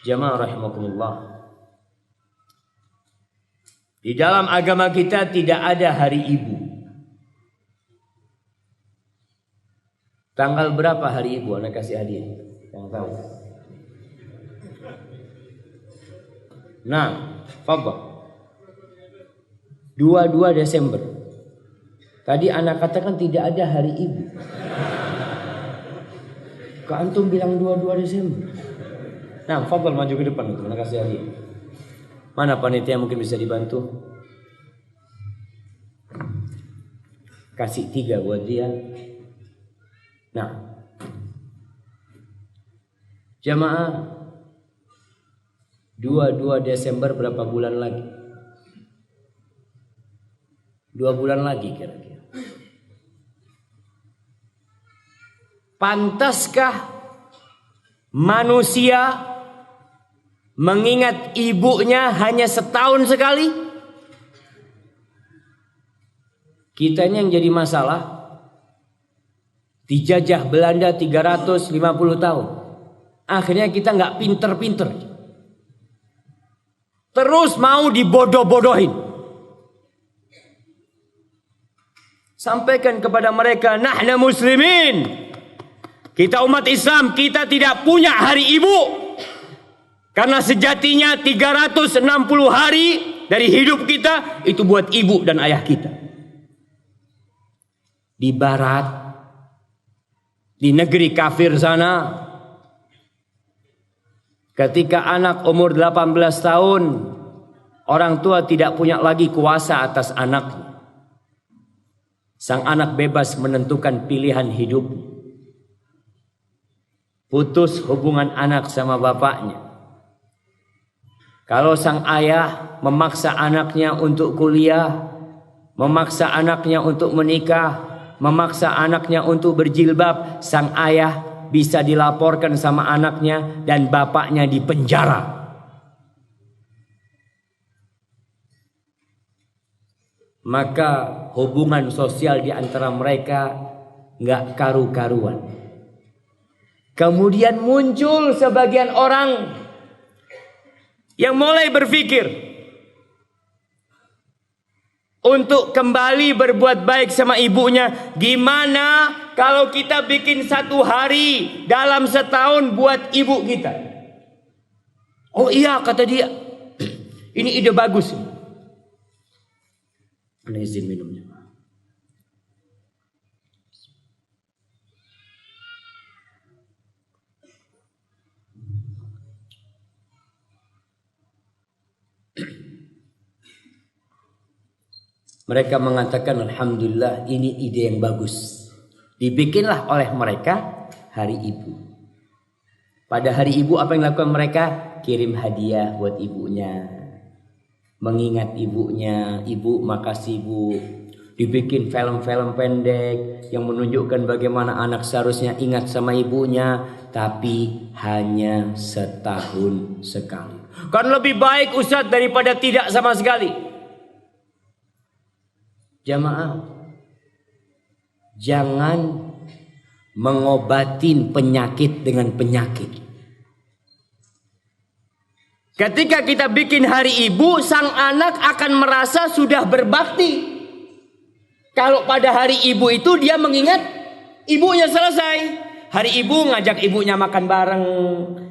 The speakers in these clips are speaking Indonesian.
Jamaah rahimakumullah. Di dalam agama kita tidak ada hari ibu. Tanggal berapa hari ibu? Anak kasih hadiah. Yang tahu. Nah, fadhal. 22 Desember. Tadi anak katakan tidak ada hari ibu. Kok antum bilang 22 Desember? Nah, fadhal maju ke depan itu, anak kasih hadiah. Mana panitia mungkin bisa dibantu? Kasih 3 buat dia. Nah, jamaah, 22 Desember berapa bulan lagi? 2 bulan lagi kira-kira. Pantaskah manusia mengingat ibunya hanya setahun sekali? Kita ini yang jadi masalah. Dijajah Belanda 350 tahun. Akhirnya kita nggak pinter-pinter. Terus mau dibodoh-bodohin. Sampaikan kepada mereka, nahnu muslimin. Kita umat Islam, kita tidak punya hari ibu. Karena sejatinya 360 hari dari hidup kita itu buat ibu dan ayah kita. Di barat, di negeri kafir sana, ketika anak umur 18 tahun, orang tua tidak punya lagi kuasa atas anaknya. Sang anak bebas menentukan pilihan hidup. Putus hubungan anak sama bapaknya. Kalau sang ayah memaksa anaknya untuk kuliah, memaksa anaknya untuk menikah, memaksa anaknya untuk berjilbab, sang ayah bisa dilaporkan sama anaknya dan bapaknya dipenjara. Maka hubungan sosial di antara mereka nggak karu-karuan. Kemudian muncul sebagian orang yang mulai berpikir untuk kembali berbuat baik sama ibunya. Gimana kalau kita bikin 1 hari dalam setahun buat ibu kita? Oh iya, kata dia, ini ide bagus. Ana izin minumnya. Mereka mengatakan alhamdulillah ini ide yang bagus. Dibikinlah oleh mereka hari ibu. Pada hari ibu apa yang dilakukan mereka? Kirim hadiah buat ibunya. Mengingat ibunya. Ibu makasih bu. Dibikin film-film pendek yang menunjukkan bagaimana anak seharusnya ingat sama ibunya. Tapi hanya setahun sekali. Kan lebih baik Ustaz daripada tidak sama sekali. Jamaah, jangan mengobatin penyakit dengan penyakit. Ketika kita bikin hari ibu, sang anak akan merasa sudah berbakti. Kalau pada hari ibu itu dia mengingat ibunya selesai. Hari ibu ngajak ibunya makan bareng,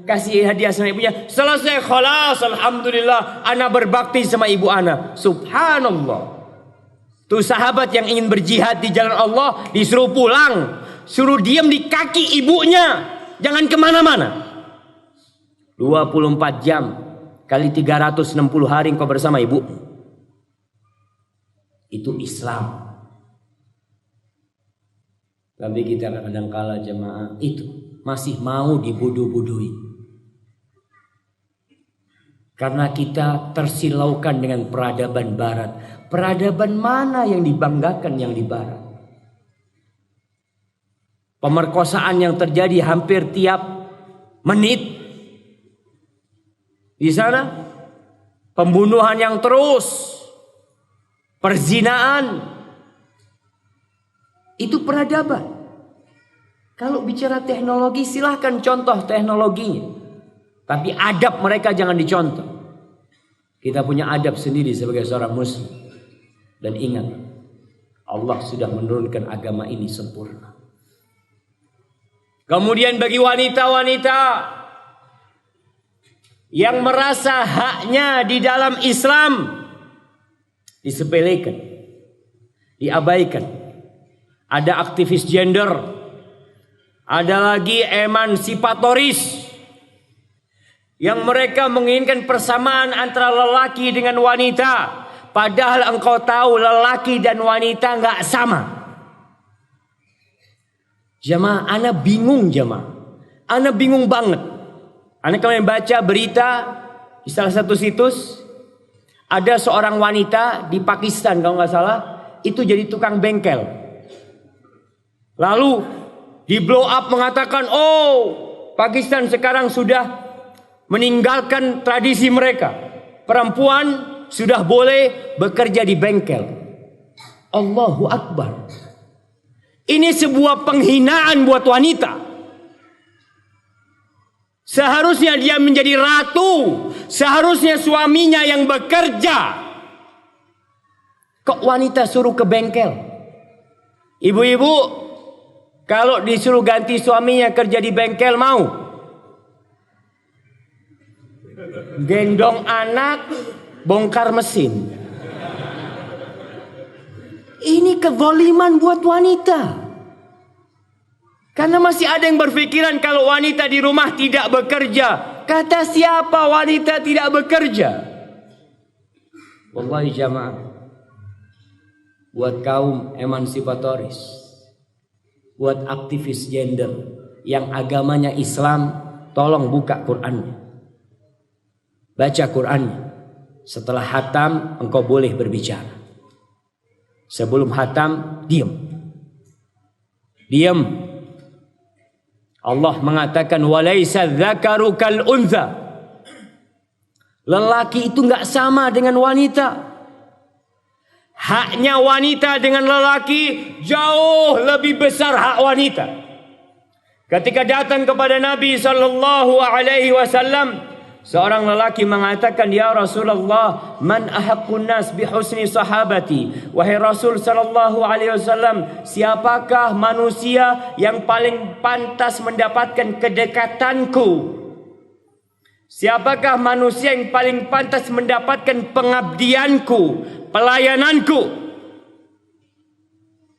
kasih hadiah sama ibunya. Selesai, khalas, alhamdulillah, ana berbakti sama ibu ana. Subhanallah. Tuh sahabat yang ingin berjihad di jalan Allah disuruh pulang, suruh diam di kaki ibunya, jangan kemana-mana. 24 jam kali 360 hari engkau bersama ibu. Itu Islam. Tapi kita kadang-kala jemaah itu masih mau dibodoh-bodohi. Karena kita tersilaukan dengan peradaban barat. Peradaban mana yang dibanggakan yang di barat? Pemerkosaan yang terjadi hampir tiap menit di sana, pembunuhan yang terus, perzinaan, itu peradaban. Kalau bicara teknologi, silahkan contoh teknologinya. Tapi adab mereka jangan dicontoh. Kita punya adab sendiri sebagai seorang muslim. Dan ingat, Allah sudah menurunkan agama ini sempurna. Kemudian bagi wanita-wanita yang merasa haknya di dalam Islam disepelekan, diabaikan. Ada aktivis gender, ada lagi emansipatoris yang mereka menginginkan persamaan antara lelaki dengan wanita. Padahal engkau tahu lelaki dan wanita nggak sama. Jamaah, ana bingung jamaah. Ana bingung banget. Ana kemarin baca berita di salah satu situs. Ada seorang wanita di Pakistan kalau nggak salah. Itu jadi tukang bengkel. Lalu di blow up mengatakan, oh Pakistan sekarang sudah meninggalkan tradisi mereka. Perempuan sudah boleh bekerja di bengkel. Allahu Akbar. Ini sebuah penghinaan buat wanita. Seharusnya dia menjadi ratu. Seharusnya suaminya yang bekerja. Kok wanita suruh ke bengkel? Ibu-ibu, kalau disuruh ganti suaminya kerja di bengkel mau? Gendong anak, bongkar mesin. Ini kezaliman buat wanita. Karena masih ada yang berpikiran kalau wanita di rumah tidak bekerja. Kata siapa wanita tidak bekerja? Wallahi jamaah, buat kaum emansipatoris, buat aktivis gender yang agamanya Islam, tolong buka Qur'annya. Baca Qur'annya. Setelah hatam engkau boleh berbicara. Sebelum hatam diam. Diam. Allah mengatakan walaisa dzakaru kal untha. Lelaki itu enggak sama dengan wanita. Haknya wanita dengan lelaki jauh lebih besar hak wanita. Ketika datang kepada Nabi sallallahu alaihi wasallam, seorang lelaki mengatakan, ya Rasulullah, man ahaqqun nas bi husni sahabati. Wahai Rasul sallallahu alaihi wasallam, siapakah manusia yang paling pantas mendapatkan kedekatanku? Siapakah manusia yang paling pantas mendapatkan pengabdianku, pelayananku?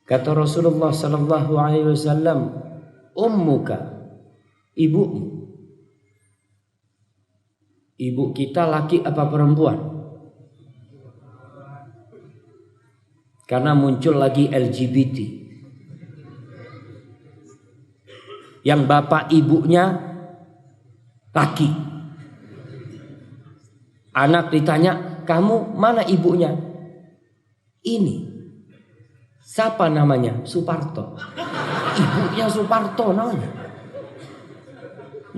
Kata Rasulullah sallallahu alaihi wasallam, ummuka, ibumu. Ibu kita laki apa perempuan? Karena muncul lagi LGBT. Yang bapak ibunya laki. Anak ditanya, kamu mana ibunya? Ini. Siapa namanya? Suparto. Ibunya Suparto namanya.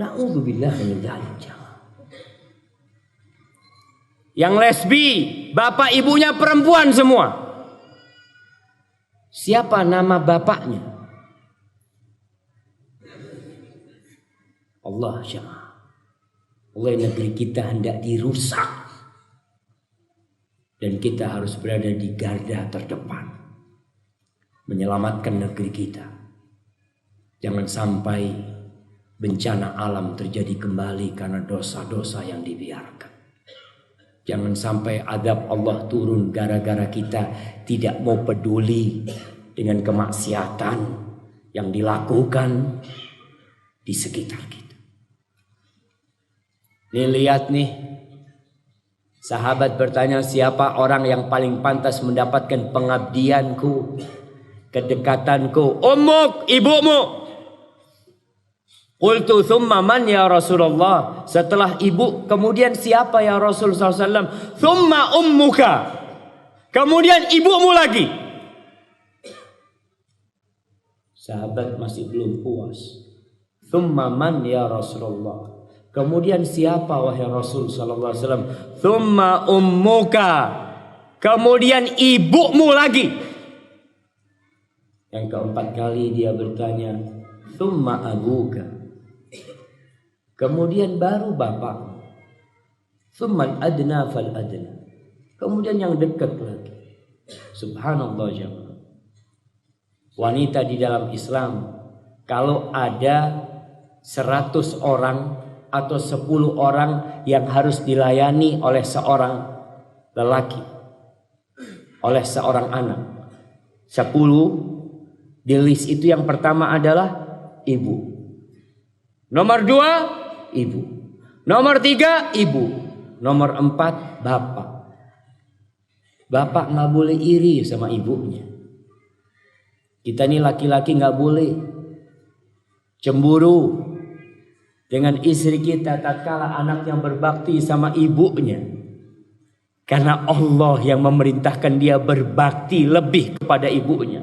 Na'udzubillah min dzalik. Yang lesbi, bapak ibunya perempuan semua. Siapa nama bapaknya? Allah jemaah. Oleh negeri kita hendak dirusak. Dan kita harus berada di garda terdepan. Menyelamatkan negeri kita. Jangan sampai bencana alam terjadi kembali karena dosa-dosa yang dibiarkan. Jangan sampai azab Allah turun gara-gara kita tidak mau peduli dengan kemaksiatan yang dilakukan di sekitar kita. Nih lihat nih. Sahabat bertanya, siapa orang yang paling pantas mendapatkan pengabdianku, kedekatanku? Ummuk, ibumu. Qultu thumma man ya Rasulullah. Setelah ibu, kemudian siapa ya Rasul SAW? Thumma ummuka. Kemudian ibumu lagi. Sahabat masih belum puas. Thumma man ya Rasulullah. Kemudian siapa wahai Rasul SAW? Thumma ummuka. Kemudian ibumu lagi. Yang keempat kali dia bertanya, thumma abuka. kemudian baru bapak, tsummal adna fal adna, kemudian yang dekat lagi. Subhanallah jemaah. Wanita di dalam Islam, kalau ada 100 orang atau 10 orang yang harus dilayani oleh seorang lelaki, oleh seorang anak, 10 di list itu yang pertama adalah ibu, nomor 2 ibu, nomor 3 ibu, nomor 4 bapak. Bapak nggak boleh iri sama ibunya. Kita ini laki-laki nggak boleh cemburu dengan istri kita tatkala anak yang berbakti sama ibunya, karena Allah yang memerintahkan dia berbakti lebih kepada ibunya.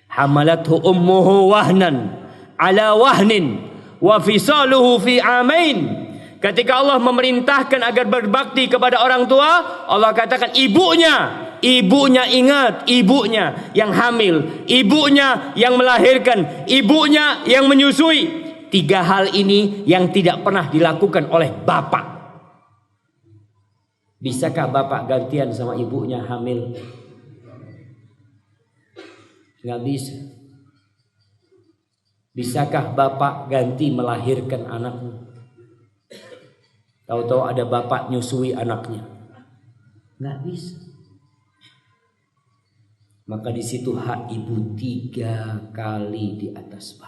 Hamalathu ummuhu wahnan ala wahnin wa fisaluhu fi amain. Ketika Allah memerintahkan agar berbakti kepada orang tua, Allah katakan ibunya ingat, ibunya yang hamil, ibunya yang melahirkan, ibunya yang menyusui. 3 hal ini yang tidak pernah dilakukan oleh bapak. Bisakah bapak gantian sama ibunya hamil? Nggak bisa. Bisakah bapak ganti melahirkan anaknya? Tahu-tahu ada bapak nyusui anaknya? Nggak bisa. Maka di situ hak ibu 3 kali di atas bapak.